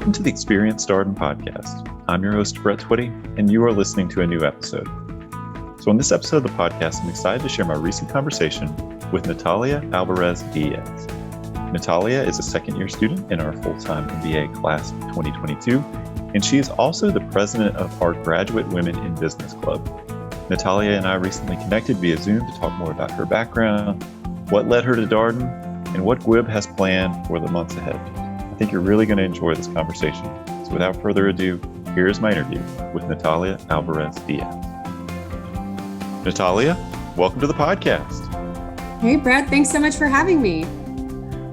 Welcome to the Experience Darden podcast. I'm your host, Brett Twitty, and you are listening to a new episode. So in this episode of the podcast, I'm excited to share my recent conversation with Natalia Alvarez Diaz. Natalia is a second-year student in our Full-Time MBA Class 2022, and she is also the president of our Graduate Women in Business Club. Natalia and I recently connected via Zoom to talk more about her background, what led her to Darden, and what GWIB has planned for the months ahead. I think you're really going to enjoy this conversation. So without further ado, here's my interview with Natalia Alvarez Diaz. Natalia, welcome to the podcast. Hey, Brett. Thanks so much for having me.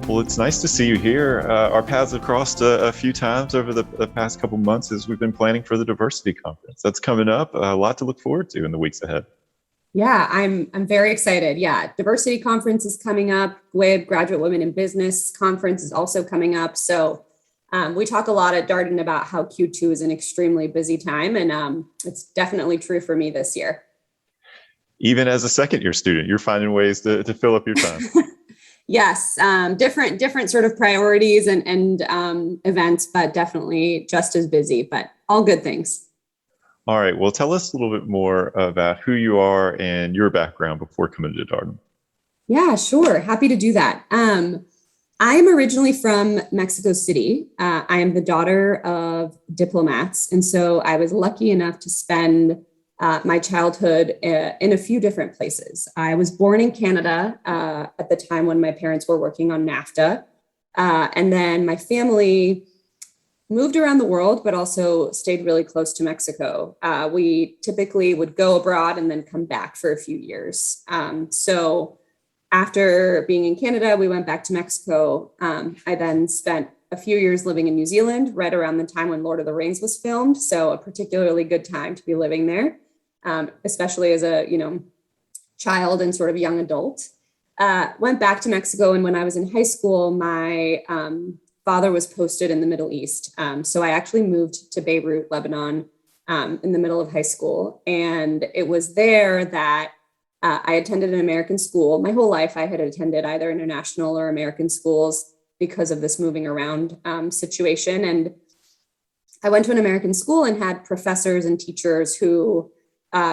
Well, it's nice to see you here. Our paths have crossed a few times over the past couple months as we've been planning for the diversity conference. That's coming up. A lot to look forward to in the weeks ahead. Yeah, I'm very excited. Yeah, diversity conference is coming up. GWIB, Graduate Women in Business Conference, is also coming up. So we talk a lot at Darden about how Q2 is an extremely busy time, and it's definitely true for me this year. Even as a second-year student, you're finding ways to fill up your time. Yes, different sort of priorities and events, but definitely just as busy, but all good things. All right. Well, tell us a little bit more about who you are and your background before coming to Darden. Yeah, sure. Happy to do that. I am originally from Mexico City. I am the daughter of diplomats. And so I was lucky enough to spend my childhood in a few different places. I was born in Canada at the time when my parents were working on NAFTA. And then my family moved around the world, but also stayed really close to Mexico. We typically would go abroad and then come back for a few years. So after being in Canada, we went back to Mexico. I then spent a few years living in New Zealand, right around the time when Lord of the Rings was filmed. So a particularly good time to be living there, especially as a child and sort of young adult. Went back to Mexico, and when I was in high school, my father was posted in the Middle East. So I actually moved to Beirut, Lebanon, in the middle of high school. And it was there that I attended an American school. My whole life, I had attended either international or American schools because of this moving around situation. And I went to an American school and had professors and teachers who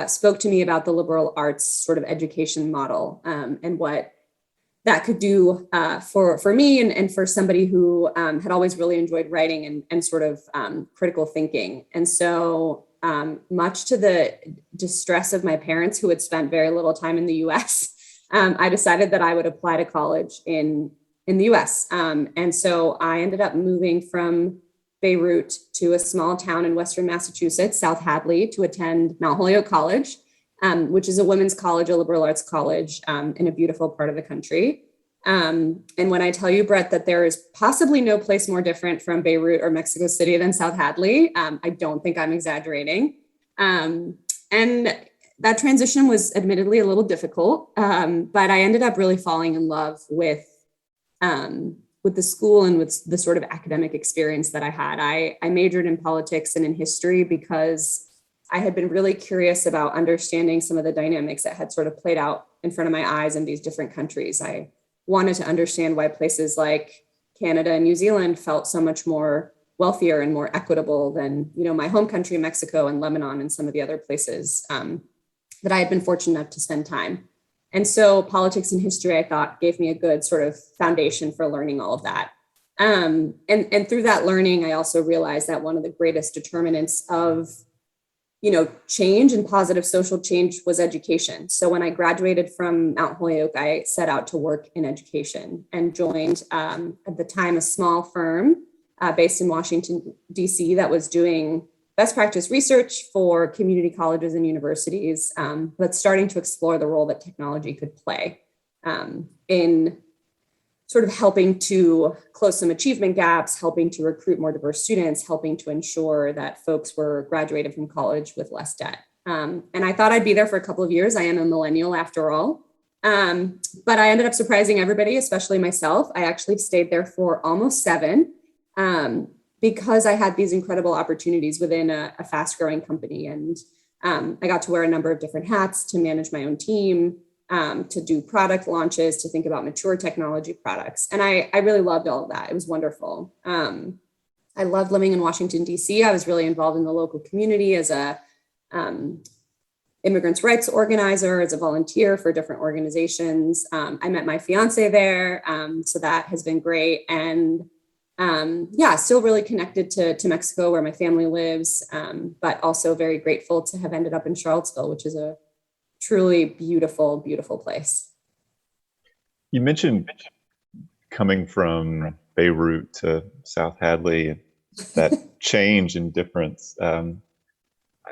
spoke to me about the liberal arts sort of education model and what that could do for me and for somebody who had always really enjoyed writing and sort of critical thinking. And so much to the distress of my parents, who had spent very little time in the US, I decided that I would apply to college in the US. And so I ended up moving from Beirut to a small town in Western Massachusetts, South Hadley, to attend Mount Holyoke College, which is a women's college, a liberal arts college in a beautiful part of the country. And when I tell you, Brett, that there is possibly no place more different from Beirut or Mexico City than South Hadley, I don't think I'm exaggerating. And that transition was admittedly a little difficult, but I ended up really falling in love with the school and with the sort of academic experience that I had. I majored in politics and in history because I had been really curious about understanding some of the dynamics that had sort of played out in front of my eyes in these different countries. I wanted to understand why places like Canada and New Zealand felt so much more wealthier and more equitable than, my home country, Mexico and Lebanon and some of the other places that I had been fortunate enough to spend time. And so politics and history, I thought, gave me a good sort of foundation for learning all of that. And through that learning, I also realized that one of the greatest determinants of change and positive social change was education. So when I graduated from Mount Holyoke, I set out to work in education and joined, at the time, a small firm based in Washington, D.C. that was doing best practice research for community colleges and universities, but starting to explore the role that technology could play in sort of helping to close some achievement gaps, helping to recruit more diverse students, helping to ensure that folks were graduating from college with less debt. And I thought I'd be there for a couple of years. I am a millennial after all. But I ended up surprising everybody, especially myself. I actually stayed there for almost 7 because I had these incredible opportunities within a fast growing company. And I got to wear a number of different hats to manage my own team, to do product launches, to think about mature technology products. And I really loved all of that. It was wonderful. I loved living in Washington, D.C. I was really involved in the local community as a immigrants' rights organizer, as a volunteer for different organizations. I met my fiance there, so that has been great. And still really connected to Mexico where my family lives, but also very grateful to have ended up in Charlottesville, which is a truly beautiful, beautiful place. You mentioned coming from Beirut to South Hadley, that change and difference.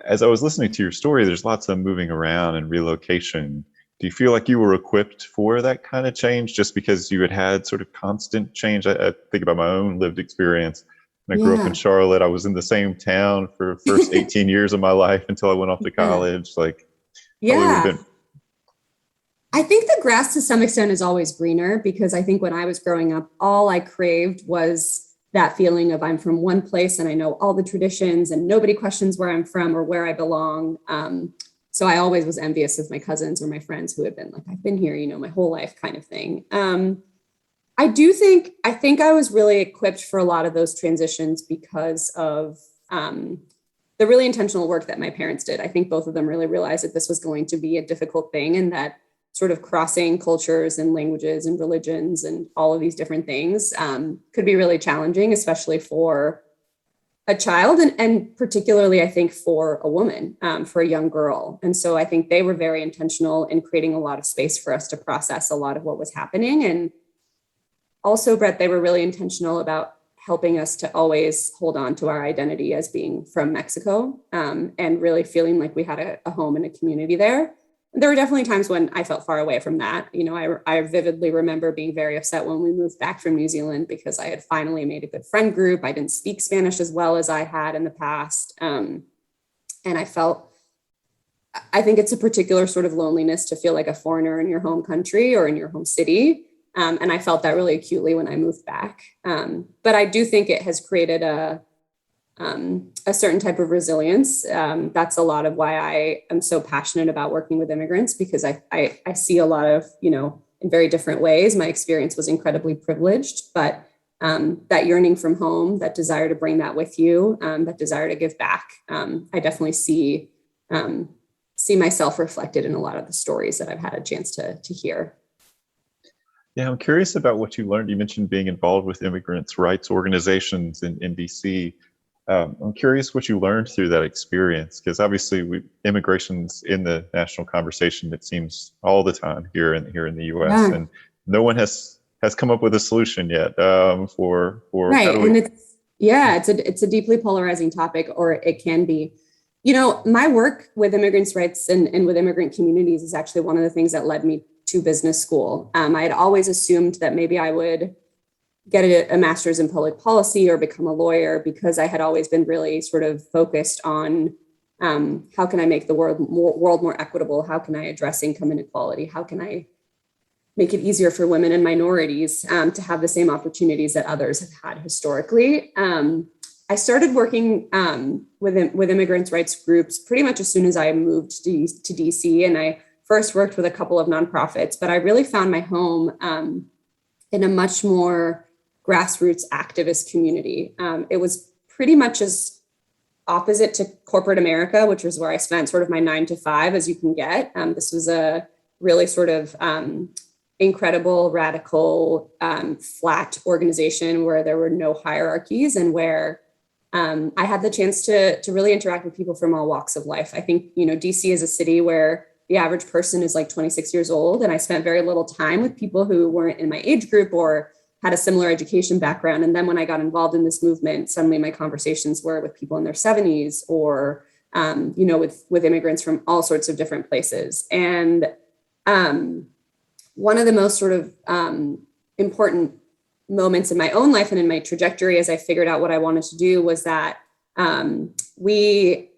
As I was listening to your story, there's lots of moving around and relocation. Do you feel like you were equipped for that kind of change just because you had sort of constant change? I think about my own lived experience. When I grew up in Charlotte, I was in the same town for the first 18 years of my life until I went off to college. I think the grass to some extent is always greener, because I think when I was growing up, all I craved was that feeling of I'm from one place and I know all the traditions and nobody questions where I'm from or where I belong. So I always was envious of my cousins or my friends who had been like, I've been here, my whole life kind of thing. I think I was really equipped for a lot of those transitions because of the really intentional work that my parents did. I think both of them really realized that this was going to be a difficult thing, and that sort of crossing cultures and languages and religions and all of these different things could be really challenging, especially for a child, and particularly, I think, for a woman, for a young girl. And so I think they were very intentional in creating a lot of space for us to process a lot of what was happening. And also, Brett, they were really intentional about helping us to always hold on to our identity as being from Mexico, and really feeling like we had a home and a community there. There were definitely times when I felt far away from that. I vividly remember being very upset when we moved back from New Zealand because I had finally made a good friend group. I didn't speak Spanish as well as I had in the past. And I think it's a particular sort of loneliness to feel like a foreigner in your home country or in your home city. And I felt that really acutely when I moved back. But I do think it has created a certain type of resilience. That's a lot of why I am so passionate about working with immigrants, because I see a lot of, in very different ways. My experience was incredibly privileged, but that yearning from home, that desire to bring that with you, that desire to give back, I definitely see myself reflected in a lot of the stories that I've had a chance to hear. Yeah, I'm curious about what you learned. You mentioned being involved with immigrants' rights organizations in DC. I'm curious what you learned through that experience, because obviously immigration's in the national conversation, it seems, all the time here in the U.S. And no one has come up with a solution yet for right. And it's a deeply polarizing topic, or it can be. My work with immigrants' rights and with immigrant communities is actually one of the things that led me to business school. I had always assumed that maybe I would get a master's in public policy or become a lawyer, because I had always been really sort of focused on how can I make the world more equitable? How can I address income inequality? How can I make it easier for women and minorities to have the same opportunities that others have had historically? I started working with immigrants' rights groups pretty much as soon as I moved to DC, and I first worked with a couple of nonprofits, but I really found my home in a much more grassroots activist community. It was pretty much as opposite to corporate America, which was where I spent sort of my 9 to 5 as you can get. This was a really sort of incredible, radical, flat organization where there were no hierarchies, and where I had the chance to really interact with people from all walks of life. I think, DC is a city where the average person is like 26 years old. And I spent very little time with people who weren't in my age group or had a similar education background. And then when I got involved in this movement, suddenly my conversations were with people in their 70s or, with immigrants from all sorts of different places. And one of the most sort of important moments in my own life and in my trajectory as I figured out what I wanted to do was that we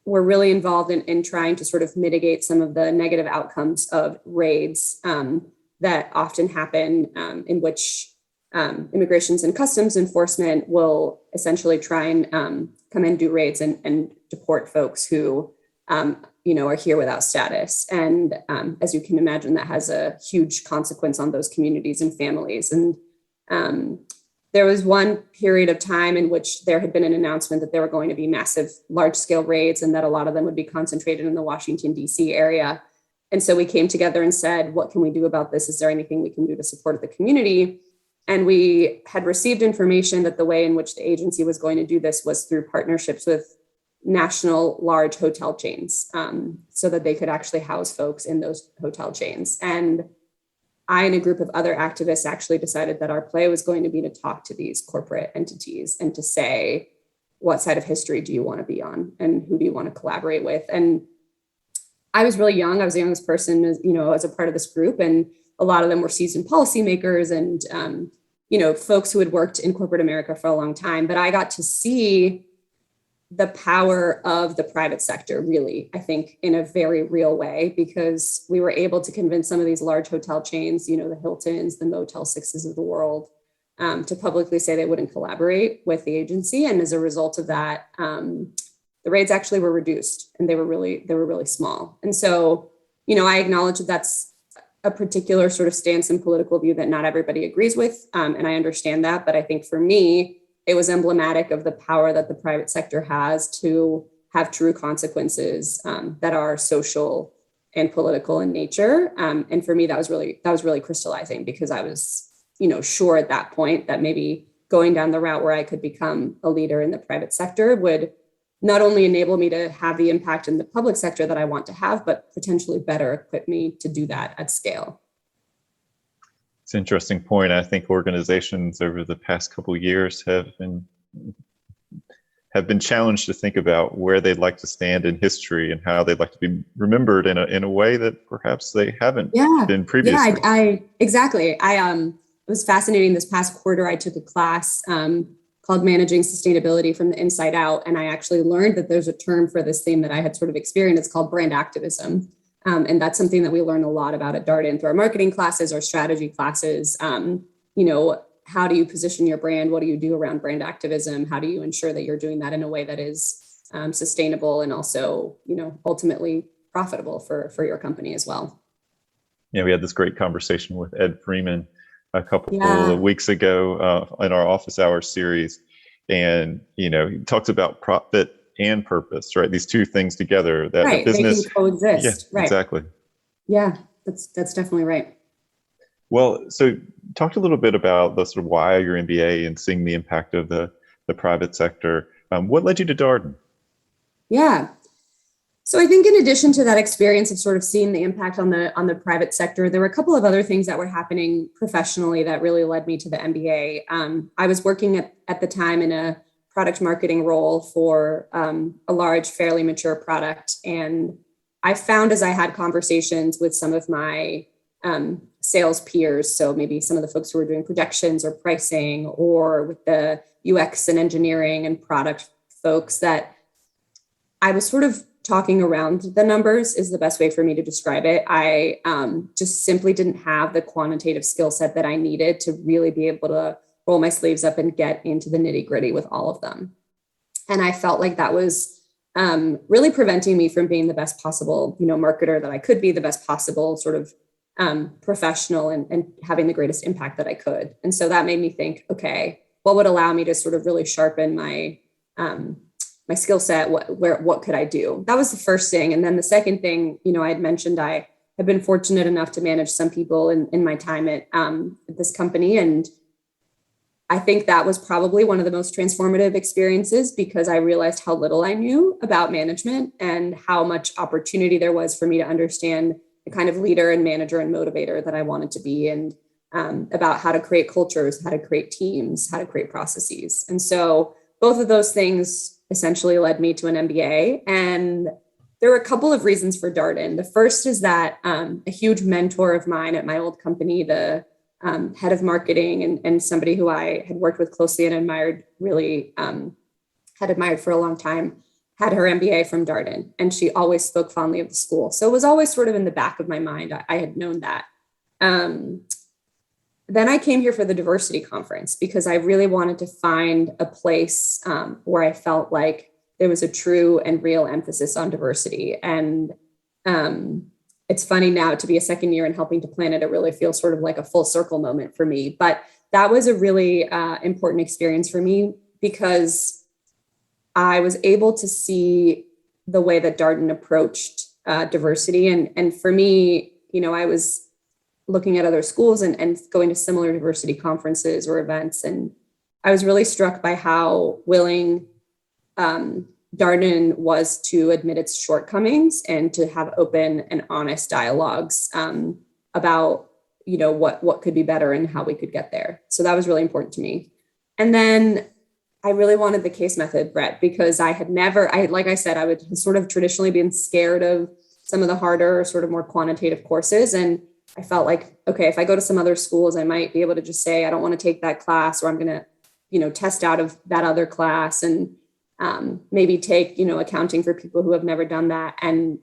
were really involved in trying to sort of mitigate some of the negative outcomes of raids that often happen, in which immigrations and customs enforcement will essentially try and come in, do raids and deport folks who are here without status. And as you can imagine, that has a huge consequence on those communities and families. And there was one period of time in which there had been an announcement that there were going to be massive, large-scale raids and that a lot of them would be concentrated in the Washington, D.C. area. And so we came together and said, what can we do about this? Is there anything we can do to support the community? And we had received information that the way in which the agency was going to do this was through partnerships with national large hotel chains, so that they could actually house folks in those hotel chains. And I and a group of other activists actually decided that our play was going to be to talk to these corporate entities and to say, what side of history do you want to be on? And who do you want to collaborate with? And I was really young. I was the youngest person, as a part of this group. And a lot of them were seasoned policymakers and, folks who had worked in corporate America for a long time. But I got to see the power of the private sector, really, I think, in a very real way, because we were able to convince some of these large hotel chains, the Hiltons, the Motel 6s of the world, to publicly say they wouldn't collaborate with the agency. And as a result of that, the raids actually were reduced and they were really small. And so, I acknowledge that that's a particular sort of stance and political view that not everybody agrees with. And I understand that. But I think for me, it was emblematic of the power that the private sector has to have true consequences that are social and political in nature. And for me, that was really crystallizing, because I was, sure at that point that maybe going down the route where I could become a leader in the private sector would not only enable me to have the impact in the public sector that I want to have, but potentially better equip me to do that at scale. It's an interesting point. I think organizations over the past couple of years have been challenged to think about where they'd like to stand in history and how they'd like to be remembered in a way that perhaps they haven't been previously. Yeah, exactly. It was fascinating. This past quarter, I took a class called Managing Sustainability from the Inside Out, and I actually learned that there's a term for this theme that I had sort of experienced. It's called brand activism. And that's something that we learn a lot about at Darden through our marketing classes, our strategy classes. How do you position your brand? What do you do around brand activism? How do you ensure that you're doing that in a way that is sustainable and also, ultimately profitable for your company as well? Yeah, we had this great conversation with Ed Freeman a couple of weeks ago in our office hours series. And, he talks about profit and purpose, right? These two things together that the business they can coexist. Yeah, exactly. Yeah, that's definitely right. Well, so talk a little bit about the sort of why your MBA and seeing the impact of the private sector. What led you to Darden? Yeah. So I think in addition to that experience of sort of seeing the impact on the private sector, there were a couple of other things that were happening professionally that really led me to the MBA. I was working at the time in a product marketing role for a large, fairly mature product. And I found as I had conversations with some of my sales peers, so maybe some of the folks who were doing projections or pricing, or with the UX and engineering and product folks, that I was sort of talking around the numbers is the best way for me to describe it. I just simply didn't have the quantitative skill set that I needed to really be able to roll my sleeves up and get into the nitty gritty with all of them. And I felt like that was really preventing me from being the best possible, marketer that I could be, the best possible sort of professional and having the greatest impact that I could. And so that made me think, okay, what would allow me to sort of really sharpen my my skill set? What could I do? That was the first thing. And then the second thing, I had mentioned, I have been fortunate enough to manage some people in my time at this company. And I think that was probably one of the most transformative experiences, because I realized how little I knew about management and how much opportunity there was for me to understand the kind of leader and manager and motivator that I wanted to be, and about how to create cultures, how to create teams, how to create processes. And so both of those things essentially led me to an MBA. And there were a couple of reasons for Darden. The first is that a huge mentor of mine at my old company, the head of marketing and somebody who I had worked with closely and admired, really had admired for a long time, had her MBA from Darden, and she always spoke fondly of the school. So it was always sort of in the back of my mind. I had known that. Then I came here for the diversity conference because I really wanted to find a place where I felt like there was a true and real emphasis on diversity. And it's funny now to be a second year and helping to plan it. It really feels sort of like a full circle moment for me. But that was a really important experience for me because I was able to see the way that Darden approached diversity. And for me, I was looking at other schools and going to similar diversity conferences or events. And I was really struck by how willing Darden was to admit its shortcomings and to have open and honest dialogues about, what could be better and how we could get there. So that was really important to me. And then I really wanted the case method, Brett, because like I said, I would sort of traditionally been scared of some of the harder, sort of more quantitative courses. And I felt like, okay, if I go to some other schools, I might be able to just say, I don't want to take that class, or I'm going to, test out of that other class and maybe take, accounting for people who have never done that. And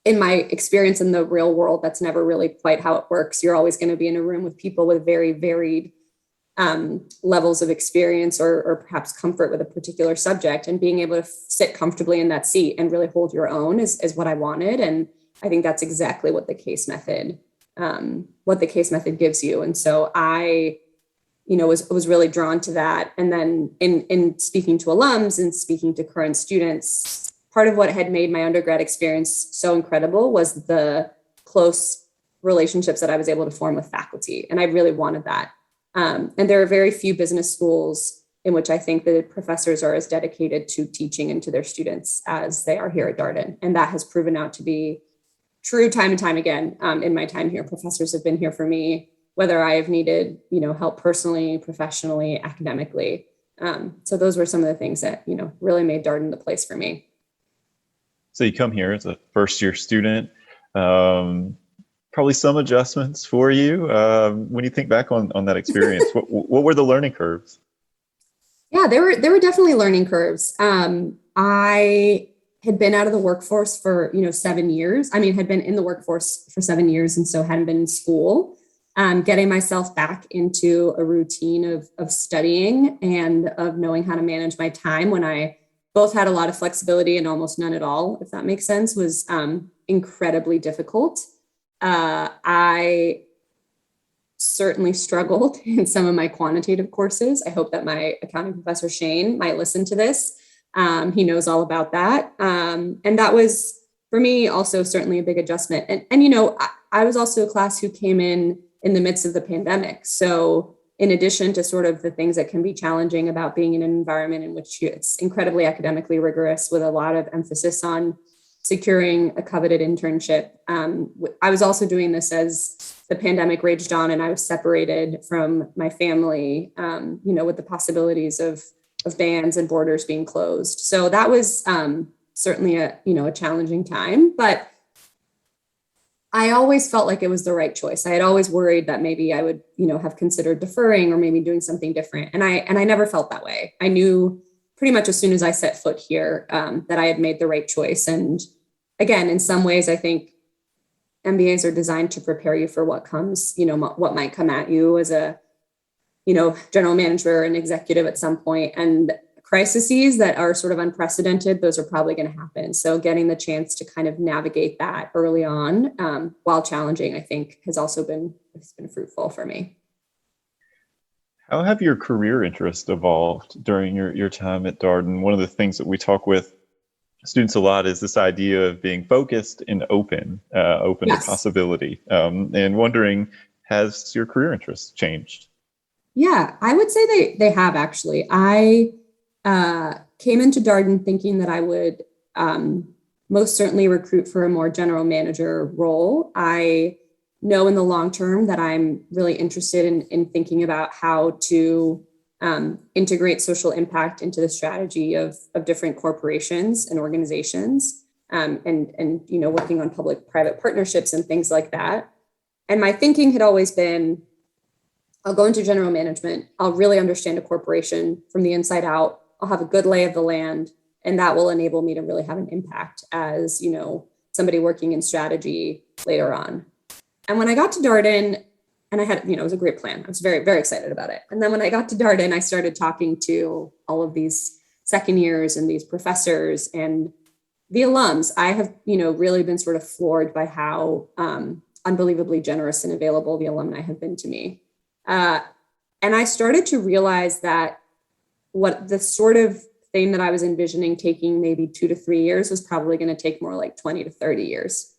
in my experience in the real world, that's never really quite how it works. You're always going to be in a room with people with very varied levels of experience or perhaps comfort with a particular subject, and being able to sit comfortably in that seat and really hold your own is what I wanted. And I think that's exactly what the case method gives you. And so I, was really drawn to that. And then in speaking to alums and speaking to current students, part of what had made my undergrad experience so incredible was the close relationships that I was able to form with faculty. And I really wanted that. And there are very few business schools in which I think the professors are as dedicated to teaching and to their students as they are here at Darden. And that has proven out to be true time and time again. In my time here, professors have been here for me, whether I have needed, help personally, professionally, academically. So those were some of the things that, really made Darden the place for me. So you come here as a first-year student. Probably some adjustments for you. When you think back on that experience, what were the learning curves? Yeah, there were definitely learning curves. I had been out of the workforce for 7 years. Had been in the workforce for 7 years, and so hadn't been in school. Getting myself back into a routine of studying and of knowing how to manage my time when I both had a lot of flexibility and almost none at all, if that makes sense, was incredibly difficult. I certainly struggled in some of my quantitative courses. I hope that my accounting professor, Shane, might listen to this. He knows all about that. And that was, for me, also certainly a big adjustment. And I was also a class who came in the midst of the pandemic. So in addition to sort of the things that can be challenging about being in an environment in which it's incredibly academically rigorous with a lot of emphasis on securing a coveted internship. I was also doing this as the pandemic raged on and I was separated from my family, with the possibilities of bans and borders being closed. So that was certainly a challenging time, but I always felt like it was the right choice. I had always worried that maybe I would, have considered deferring or maybe doing something different. And I never felt that way. I knew pretty much as soon as I set foot here that I had made the right choice. And again, in some ways, I think MBAs are designed to prepare you for what comes, what might come at you as a, general manager or an executive at some point. And crises that are sort of unprecedented, those are probably going to happen. So getting the chance to kind of navigate that early on while challenging, I think has been fruitful for me. How have your career interests evolved during your time at Darden? One of the things that we talk with students a lot is this idea of being focused and open yes. to possibility, and wondering, has your career interests changed? Yeah, I would say they have actually. I came into Darden thinking that I would most certainly recruit for a more general manager role. I know in the long term that I'm really interested in thinking about how to integrate social impact into the strategy of different corporations and organizations, and working on public-private partnerships and things like that. And my thinking had always been, I'll go into general management. I'll really understand a corporation from the inside out. I'll have a good lay of the land, and that will enable me to really have an impact as, somebody working in strategy later on. And when I got to Darden, and I had, it was a great plan. I was very, very excited about it. And then when I got to Darden, I started talking to all of these second years and these professors and the alums. I have, really been sort of floored by how unbelievably generous and available the alumni have been to me. And I started to realize that what the sort of thing that I was envisioning taking maybe 2 to 3 years was probably going to take more like 20 to 30 years,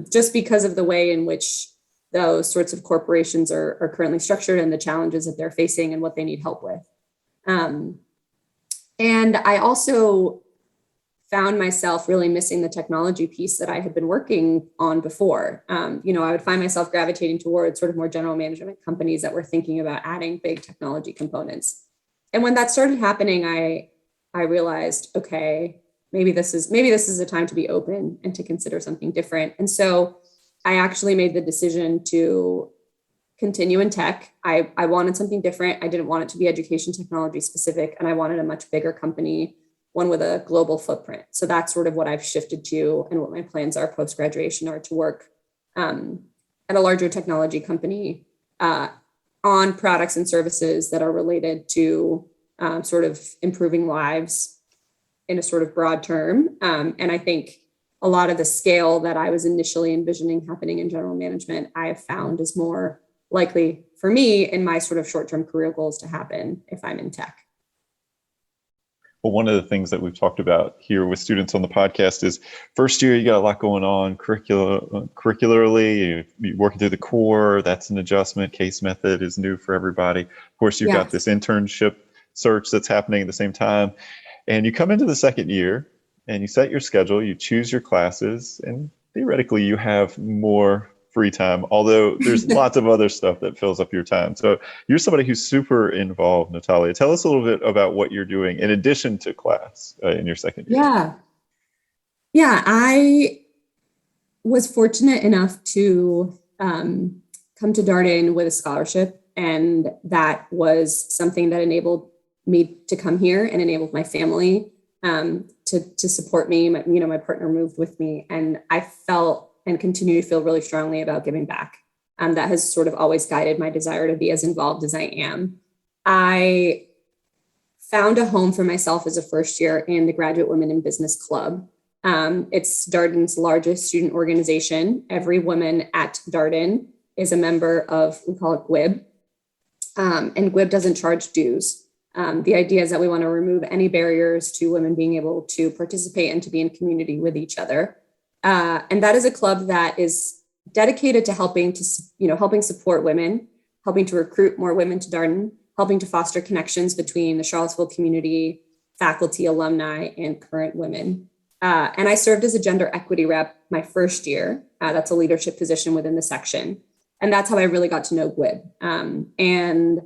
just because of the way in which those sorts of corporations are currently structured and the challenges that they're facing and what they need help with. And I also found myself really missing the technology piece that I had been working on before. I would find myself gravitating towards sort of more general management companies that were thinking about adding big technology components. And when that started happening, I realized, okay, maybe this is a time to be open and to consider something different. And so I actually made the decision to continue in tech. I wanted something different. I didn't want it to be education technology specific, and I wanted a much bigger company, one with a global footprint. So that's sort of what I've shifted to, and what my plans are post-graduation are to work at a larger technology company on products and services that are related to sort of improving lives in a sort of broad term. And I think a lot of the scale that I was initially envisioning happening in general management, I have found is more likely for me in my sort of short-term career goals to happen if I'm in tech. Well, one of the things that we've talked about here with students on the podcast is first year, you got a lot going on curricularly, you're working through the core, that's an adjustment. Case method is new for everybody. Of course, you've got this internship search that's happening at the same time. And you come into the second year and you set your schedule, you choose your classes, and theoretically you have more free time, although there's lots of other stuff that fills up your time. So you're somebody who's super involved, Natalia. Tell us a little bit about what you're doing in addition to class in your second year. Yeah, I was fortunate enough to come to Darden with a scholarship, and that was something that enabled me to come here and enabled my family to support me. My partner moved with me, and I felt and continue to feel really strongly about giving back. That has sort of always guided my desire to be as involved as I am. I found a home for myself as a first year in the Graduate Women in Business Club. It's Darden's largest student organization. Every woman at Darden is a member of, we call it GWIB, and GWIB doesn't charge dues. The idea is that we want to remove any barriers to women being able to participate and to be in community with each other. And that is a club that is dedicated to helping support women, helping to recruit more women to Darden, helping to foster connections between the Charlottesville community, faculty, alumni, and current women. And I served as a gender equity rep my first year. That's a leadership position within the section. And that's how I really got to know GWIB. And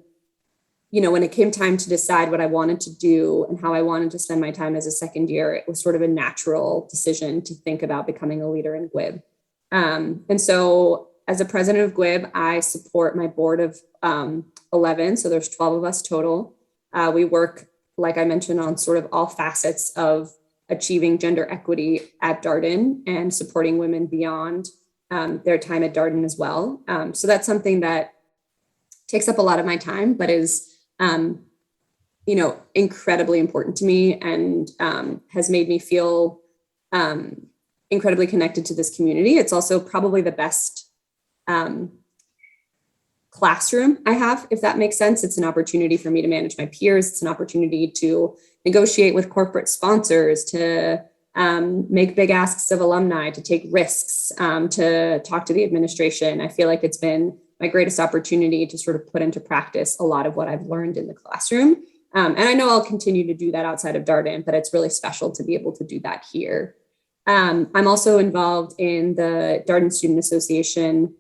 when it came time to decide what I wanted to do and how I wanted to spend my time as a second year, it was sort of a natural decision to think about becoming a leader in GWIB. And so as a president of GWIB, I support my board of 11. So there's 12 of us total. We work, like I mentioned, on sort of all facets of achieving gender equity at Darden and supporting women beyond their time at Darden as well. So that's something that takes up a lot of my time, but is incredibly important to me and has made me feel incredibly connected to this community. It's also probably the best classroom I have, if that makes sense. It's an opportunity for me to manage my peers. It's an opportunity to negotiate with corporate sponsors, to make big asks of alumni, to take risks, to talk to the administration. I feel like it's been my greatest opportunity to sort of put into practice a lot of what I've learned in the classroom. And I know I'll continue to do that outside of Darden, but it's really special to be able to do that here. I'm also involved in the Darden Student Association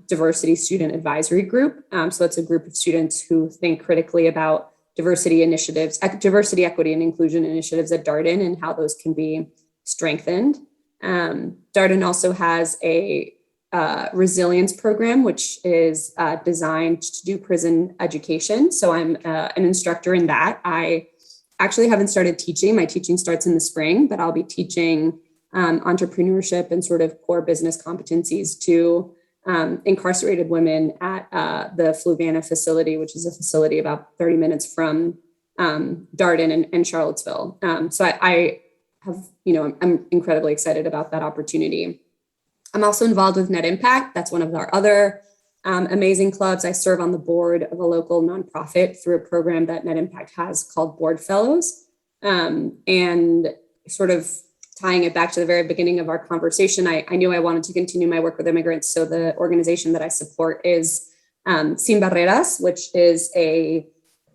Diversity Student Advisory Group. So it's a group of students who think critically about diversity initiatives, diversity, equity, and inclusion initiatives at Darden and how those can be strengthened. Darden also has a resilience program, which is designed to do prison education. So I'm an instructor in that. I actually haven't started teaching. My teaching starts in the spring, but I'll be teaching entrepreneurship and sort of core business competencies to incarcerated women at the Fluvanna facility, which is a facility about 30 minutes from Darden and Charlottesville. So I have, I'm incredibly excited about that opportunity. I'm also involved with Net Impact. That's one of our other amazing clubs. I serve on the board of a local nonprofit through a program that Net Impact has called Board Fellows. And sort of tying it back to the very beginning of our conversation, I knew I wanted to continue my work with immigrants. So the organization that I support is Sin Barreras, which is a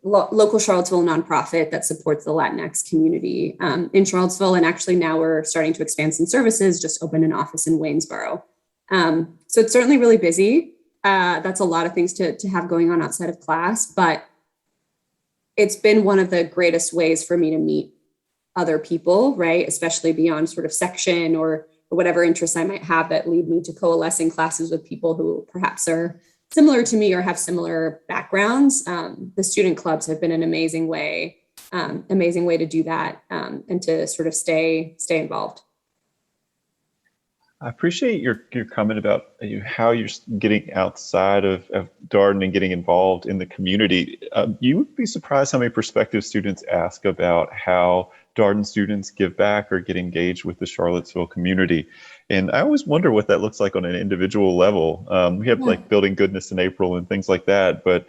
local Charlottesville nonprofit that supports the Latinx community in Charlottesville. And actually now we're starting to expand some services, just opened an office in Waynesboro. So it's certainly really busy. That's a lot of things to have going on outside of class, but it's been one of the greatest ways for me to meet other people, right? Especially beyond sort of section or whatever interests I might have that lead me to coalesce in classes with people who perhaps are similar to me or have similar backgrounds. The student clubs have been an amazing way to do that and to sort of stay involved. I appreciate your comment about how you're getting outside of Darden and getting involved in the community. You would be surprised how many prospective students ask about how Darden students give back or get engaged with the Charlottesville community. And I always wonder what that looks like on an individual level. We have like Building Goodness in April and things like that. But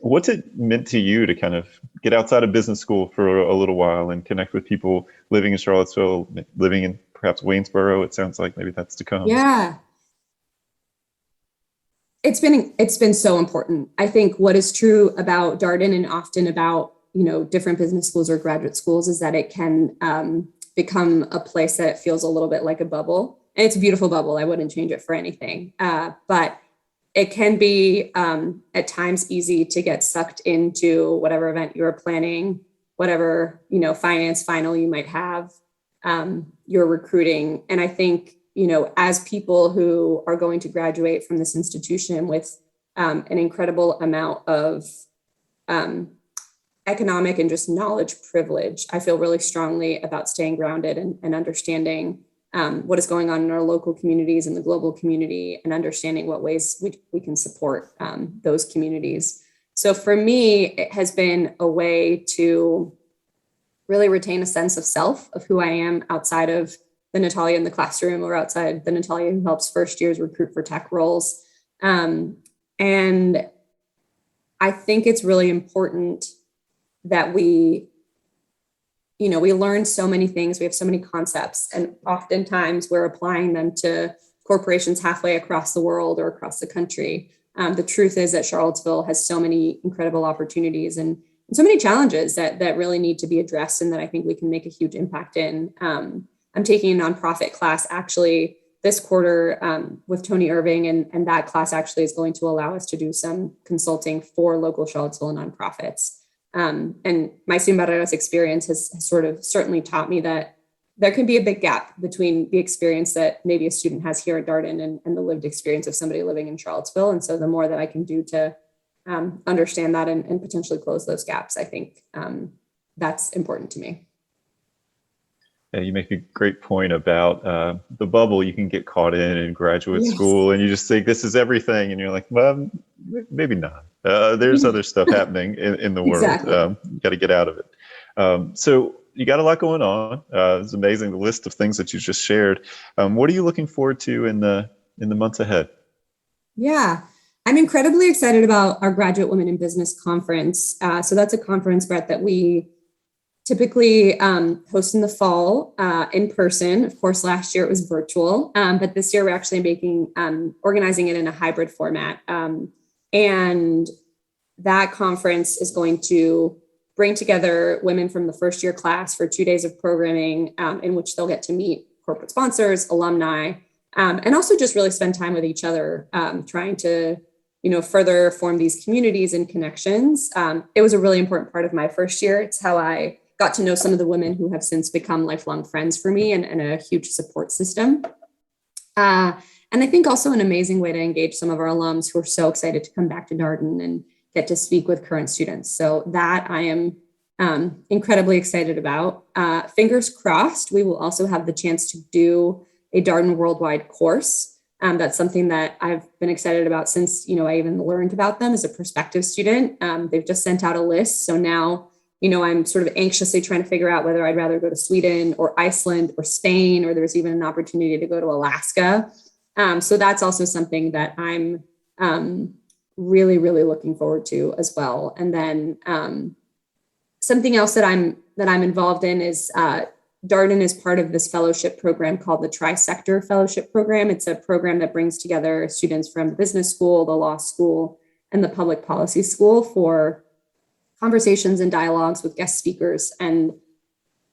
what's it meant to you to kind of get outside of business school for a little while and connect with people living in Charlottesville, living in perhaps Waynesboro? It sounds like maybe that's to come. Yeah. It's been so important. I think what is true about Darden and often about, different business schools or graduate schools is that it can become a place that feels a little bit like a bubble. And it's a beautiful bubble. I wouldn't change it for anything. But it can be at times easy to get sucked into whatever event you're planning, whatever, finance final you might have. Your recruiting. And I think, as people who are going to graduate from this institution with an incredible amount of economic and just knowledge privilege, I feel really strongly about staying grounded and understanding what is going on in our local communities and the global community and understanding what ways we can support those communities. So for me, it has been a way to really retain a sense of self, of who I am outside of the Natalia in the classroom or outside the Natalia who helps first years recruit for tech roles. And I think it's really important that we learn so many things. We have so many concepts, and oftentimes we're applying them to corporations halfway across the world or across the country. The truth is that Charlottesville has so many incredible opportunities and so many challenges that really need to be addressed and that I think we can make a huge impact in. I'm taking a nonprofit class actually this quarter with Tony Irving, and that class actually is going to allow us to do some consulting for local Charlottesville nonprofits. And my Sin Barreras experience has sort of certainly taught me that there can be a big gap between the experience that maybe a student has here at Darden and the lived experience of somebody living in Charlottesville. And so the more that I can do to understand that and potentially close those gaps, I think that's important to me. Yeah, you make a great point about the bubble you can get caught in graduate school, and you just think this is everything, and you're like, well, maybe not. There's other stuff happening in the world. Exactly. You got to get out of it. So you got a lot going on. It's amazing, the list of things that you just shared. What are you looking forward to in the months ahead? Yeah, I'm incredibly excited about our Graduate Women in Business Conference. So that's a conference, Brett, that we typically host in the fall in person. Of course, last year it was virtual, but this year we're actually organizing it in a hybrid format. And that conference is going to bring together women from the first year class for 2 days of programming in which they'll get to meet corporate sponsors, alumni, and also just really spend time with each other, trying to further form these communities and connections. It was a really important part of my first year. It's how I got to know some of the women who have since become lifelong friends for me and a huge support system. And I think also an amazing way to engage some of our alums who are so excited to come back to Darden and get to speak with current students. So that I am incredibly excited about. Fingers crossed, we will also have the chance to do a Darden worldwide course. That's something that I've been excited about since, I even learned about them as a prospective student. They've just sent out a list. So now, I'm sort of anxiously trying to figure out whether I'd rather go to Sweden or Iceland or Spain, or there's even an opportunity to go to Alaska. So that's also something that I'm Really, really looking forward to as well. And then something else that I'm involved in is Darden is part of this fellowship program called the Tri-Sector Fellowship Program. It's a program that brings together students from the business school, the law school, and the public policy school for conversations and dialogues with guest speakers. And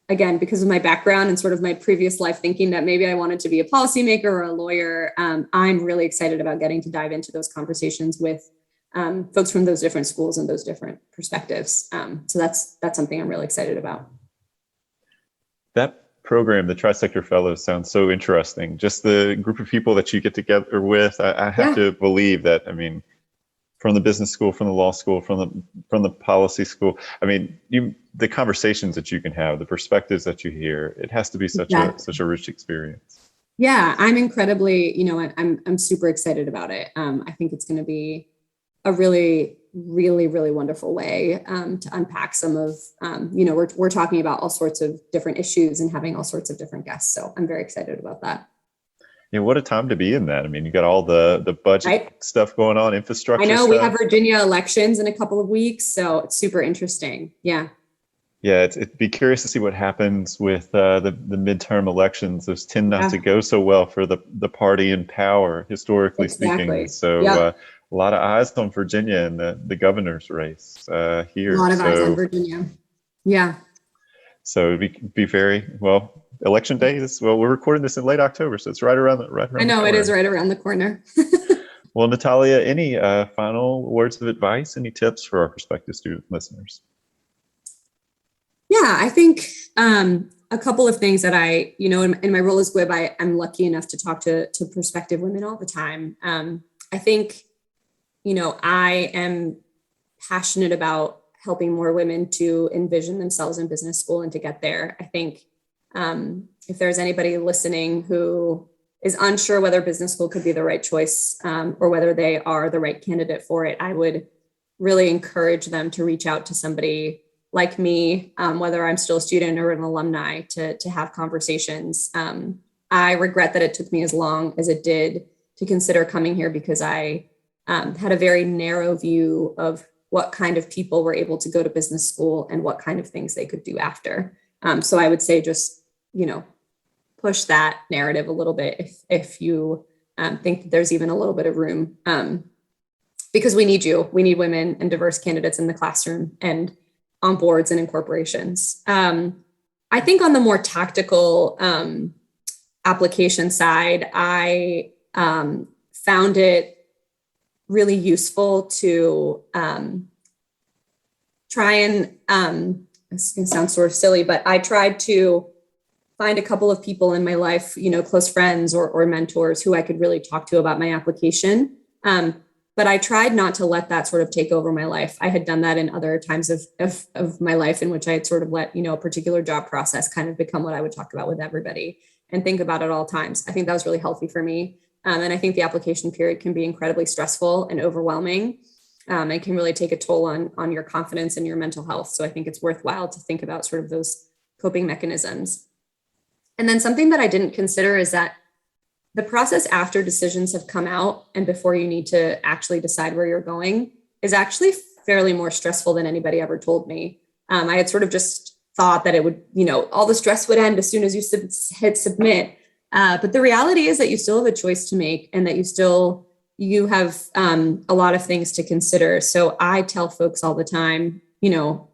again, because of my background and sort of my previous life thinking that maybe I wanted to be a policymaker or a lawyer, I'm really excited about getting to dive into those conversations with folks from those different schools and those different perspectives. So that's something I'm really excited about. That program, the Tri-Sector Fellows, sounds so interesting. Just the group of people that you get together with. I have to believe that, I mean, from the business school, from the law school, from the policy school, I mean, the conversations that you can have, the perspectives that you hear, it has to be such a rich experience. Yeah, I'm incredibly, I'm super excited about it. I think it's going to be a really, really, really wonderful way to unpack some of, we're talking about all sorts of different issues and having all sorts of different guests. So I'm very excited about that. Yeah, what a time to be in that. I mean, you got all the budget stuff going on, infrastructure I know stuff. We have Virginia elections in a couple of weeks, so it's super interesting. Yeah. Yeah, it'd be curious to see what happens with the midterm elections. Those tend not to go so well for the party in power, historically speaking. So a lot of eyes on Virginia and the governor's race here. A lot of eyes on Virginia. Yeah. So it'd be very well. Election day is, well, we're recording this in late October, so it's right around the I know corner. It is right around the corner. Well, Natalia, any final words of advice, any tips for our prospective student listeners? Yeah, I think a couple of things that I, in my role as GWIB, I'm lucky enough to talk to prospective women all the time. I think, I am passionate about helping more women to envision themselves in business school and to get there. I think if there's anybody listening who is unsure whether business school could be the right choice or whether they are the right candidate for it, I would really encourage them to reach out to somebody like me, whether I'm still a student or an alumni, to have conversations. I regret that it took me as long as it did to consider coming here because I had a very narrow view of what kind of people were able to go to business school and what kind of things they could do after. So I would say just, push that narrative a little bit if you think that there's even a little bit of room, because we need you. We need women and diverse candidates in the classroom and on boards and in corporations. I think on the more tactical application side, I found it really useful to try and, this can sound sort of silly, but I tried to find a couple of people in my life, close friends or mentors who I could really talk to about my application. But I tried not to let that sort of take over my life. I had done that in other times of my life in which I had sort of let, a particular job process kind of become what I would talk about with everybody and think about it all times. I think that was really healthy for me. And I think the application period can be incredibly stressful and overwhelming. And can really take a toll on your confidence and your mental health. So I think it's worthwhile to think about sort of those coping mechanisms. And then something that I didn't consider is that the process after decisions have come out and before you need to actually decide where you're going is actually fairly more stressful than anybody ever told me. I had sort of just thought that it would, all the stress would end as soon as you hit submit. But the reality is that you still have a choice to make and that you have a lot of things to consider. So I tell folks all the time,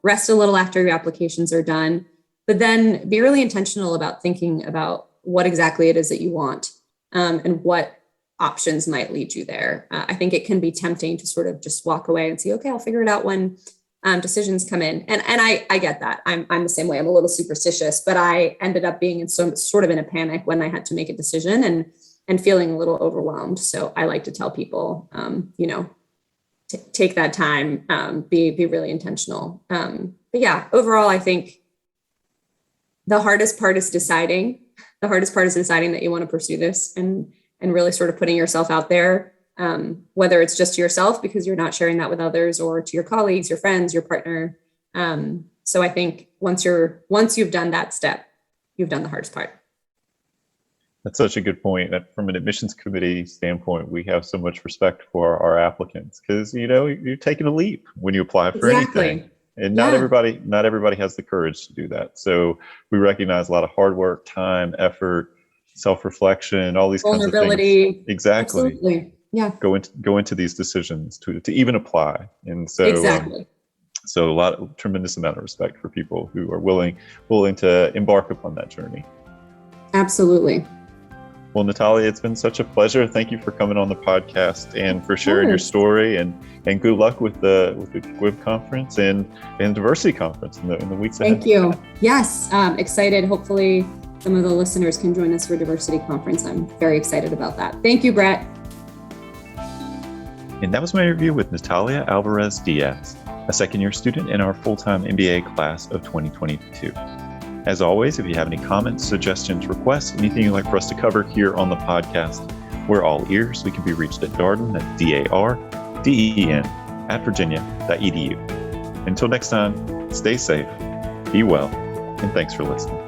rest a little after your applications are done, but then be really intentional about thinking about what exactly it is that you want and what options might lead you there. I think it can be tempting to sort of just walk away and say, okay, I'll figure it out when decisions come in. And I get that. I'm the same way. I'm a little superstitious, but I ended up being sort of in a panic when I had to make a decision and feeling a little overwhelmed. So I like to tell people, take that time, be really intentional. But yeah, overall, I think the hardest part is deciding. The hardest part is deciding that you want to pursue this and really sort of putting yourself out there, whether it's just to yourself because you're not sharing that with others, or to your colleagues, your friends, your partner. So I think once you've done that step, you've done the hardest part. That's such a good point. That from an admissions committee standpoint, we have so much respect for our applicants because, you're taking a leap when you apply for anything. And not everybody has the courage to do that. So we recognize a lot of hard work, time, effort, self-reflection, all these kinds of things. Exactly. Absolutely. Yeah. Go into these decisions to even apply. And so exactly. So tremendous amount of respect for people who are willing to embark upon that journey. Absolutely. Well, Natalia, it's been such a pleasure. Thank you for coming on the podcast and for sharing your story, and good luck with the GWIB conference and diversity conference in the weeks ahead. Thank you. Yes, excited. Hopefully some of the listeners can join us for diversity conference. I'm very excited about that. Thank you, Brett. And that was my interview with Natalia Alvarez Diaz, a second-year student in our full-time MBA class of 2022. As always, if you have any comments, suggestions, requests, anything you'd like for us to cover here on the podcast, we're all ears. We can be reached at Darden, that's DARDEN, @virginia.edu. Until next time, stay safe, be well, and thanks for listening.